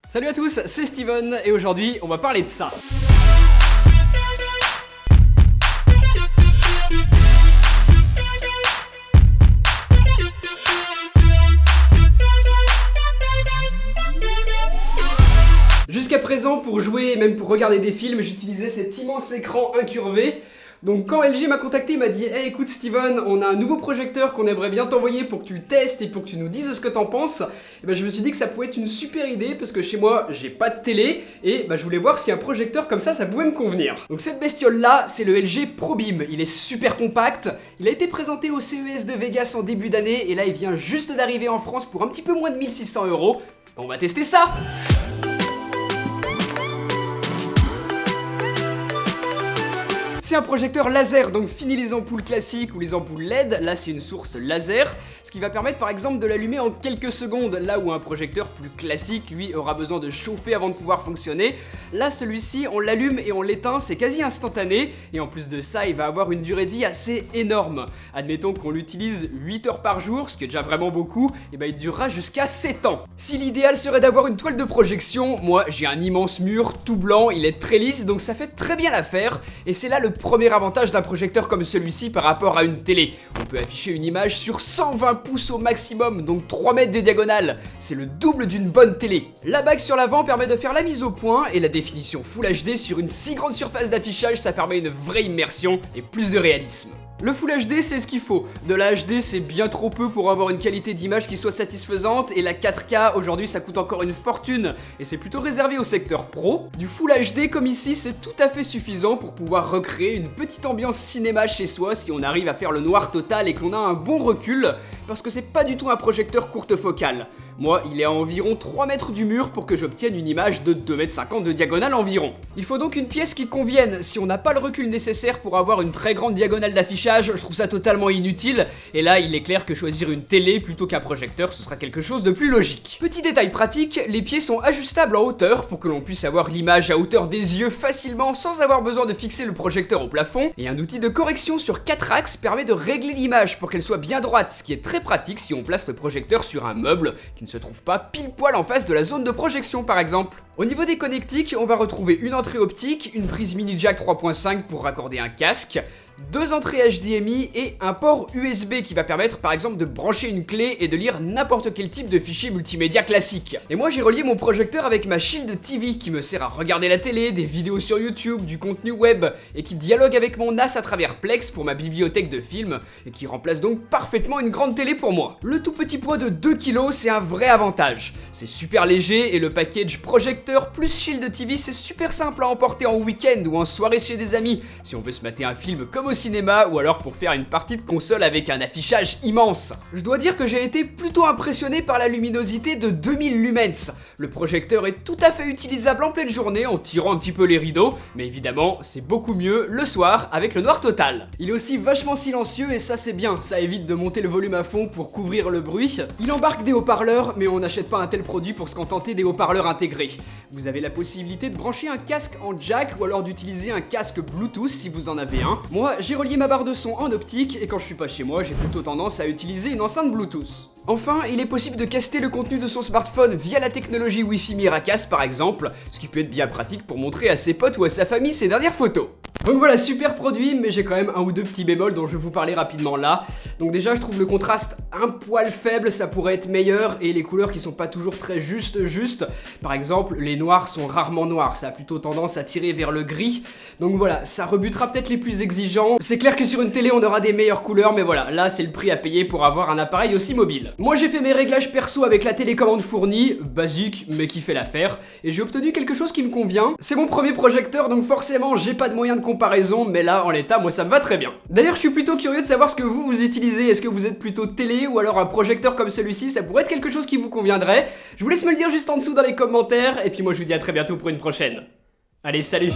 Salut à tous, c'est Steven et aujourd'hui on va parler de ça. Jusqu'à présent, pour jouer et même pour regarder des films, j'utilisais cet immense écran incurvé. Donc quand LG m'a contacté, il m'a dit hey, écoute Steven, on a un nouveau projecteur qu'on aimerait bien t'envoyer pour que tu le testes et pour que tu nous dises ce que t'en penses. Et ben je me suis dit que ça pouvait être une super idée parce que chez moi j'ai pas de télé et je voulais voir si un projecteur comme ça pouvait me convenir. Donc cette bestiole là, c'est le LG ProBeam. Il est super compact, il a été présenté au CES de Vegas en début d'année et là il vient juste d'arriver en France pour un petit peu moins de 1600 €. On va tester ça. C'est un projecteur laser, donc fini les ampoules classiques ou les ampoules LED, là c'est une source laser, ce qui va permettre par exemple de l'allumer en quelques secondes, là où un projecteur plus classique, lui, aura besoin de chauffer avant de pouvoir fonctionner. Là celui-ci, on l'allume et on l'éteint, c'est quasi instantané, et en plus de ça, il va avoir une durée de vie assez énorme. Admettons qu'on l'utilise 8 heures par jour, ce qui est déjà vraiment beaucoup, et il durera jusqu'à 7 ans. Si l'idéal serait d'avoir une toile de projection, moi j'ai un immense mur tout blanc, il est très lisse, donc ça fait très bien l'affaire, et c'est là le premier avantage d'un projecteur comme celui-ci par rapport à une télé. On peut afficher une image sur 120 pouces au maximum, donc 3 mètres de diagonale. C'est le double d'une bonne télé. La bague sur l'avant permet de faire la mise au point et la définition Full HD sur une si grande surface d'affichage, ça permet une vraie immersion et plus de réalisme. Le Full HD c'est ce qu'il faut. De la HD c'est bien trop peu pour avoir une qualité d'image qui soit satisfaisante et la 4K aujourd'hui ça coûte encore une fortune et c'est plutôt réservé au secteur pro. Du Full HD comme ici c'est tout à fait suffisant pour pouvoir recréer une petite ambiance cinéma chez soi si on arrive à faire le noir total et qu'on a un bon recul parce que c'est pas du tout un projecteur courte focale. Moi, il est à environ 3 mètres du mur pour que j'obtienne une image de 2,50 m de diagonale environ. Il faut donc une pièce qui convienne. Si on n'a pas le recul nécessaire pour avoir une très grande diagonale d'affichage, je trouve ça totalement inutile. Et là, il est clair que choisir une télé plutôt qu'un projecteur, ce sera quelque chose de plus logique. Petit détail pratique, les pieds sont ajustables en hauteur pour que l'on puisse avoir l'image à hauteur des yeux facilement sans avoir besoin de fixer le projecteur au plafond. Et un outil de correction sur 4 axes permet de régler l'image pour qu'elle soit bien droite, ce qui est très pratique si on place le projecteur sur un meuble qui ne se trouve pas pile poil en face de la zone de projection par exemple. Au niveau des connectiques, on va retrouver une entrée optique, une prise mini jack 3.5 pour raccorder un casque, 2 entrées HDMI et un port USB qui va permettre par exemple de brancher une clé et de lire n'importe quel type de fichier multimédia classique. Et moi j'ai relié mon projecteur avec ma Shield TV qui me sert à regarder la télé, des vidéos sur YouTube, du contenu web et qui dialogue avec mon NAS à travers Plex pour ma bibliothèque de films et qui remplace donc parfaitement une grande télé pour moi. Le tout petit poids de 2 kg c'est un vrai avantage. C'est super léger et le package projecteur plus Shield TV c'est super simple à emporter en week-end ou en soirée chez des amis si on veut se mater un film comme au cinéma ou alors pour faire une partie de console avec un affichage immense. Je dois dire que j'ai été plutôt impressionné par la luminosité de 2000 lumens. Le projecteur est tout à fait utilisable en pleine journée en tirant un petit peu les rideaux, mais évidemment c'est beaucoup mieux le soir avec le noir total. Il est aussi vachement silencieux et ça c'est bien, ça évite de monter le volume à fond pour couvrir le bruit. Il embarque des haut-parleurs mais on n'achète pas un tel produit pour se contenter des haut-parleurs intégrés. Vous avez la possibilité de brancher un casque en jack ou alors d'utiliser un casque Bluetooth si vous en avez un. Moi j'ai relié ma barre de son en optique et quand je suis pas chez moi, j'ai plutôt tendance à utiliser une enceinte Bluetooth. Enfin, il est possible de caster le contenu de son smartphone via la technologie Wi-Fi Miracast par exemple, ce qui peut être bien pratique pour montrer à ses potes ou à sa famille ses dernières photos. Donc voilà, super produit, mais j'ai quand même un ou deux petits bémols dont je vais vous parler rapidement là. Donc déjà, je trouve le contraste un poil faible, ça pourrait être meilleur, et les couleurs qui sont pas toujours très justes. Par exemple, les noirs sont rarement noirs, ça a plutôt tendance à tirer vers le gris. Donc voilà, ça rebutera peut-être les plus exigeants. C'est clair que sur une télé, on aura des meilleures couleurs, mais voilà, là c'est le prix à payer pour avoir un appareil aussi mobile. Moi j'ai fait mes réglages perso avec la télécommande fournie, basique mais qui fait l'affaire, et j'ai obtenu quelque chose qui me convient. C'est mon premier projecteur, donc forcément j'ai pas de moyen de comparaison, mais là en l'état moi ça me va très bien. D'ailleurs je suis plutôt curieux de savoir ce que vous utilisez. Est-ce que vous êtes plutôt télé ou alors un projecteur comme celui-ci? Ça pourrait être quelque chose qui vous conviendrait. Je vous laisse me le dire juste en dessous dans les commentaires, et puis moi je vous dis à très bientôt pour une prochaine. Allez, salut!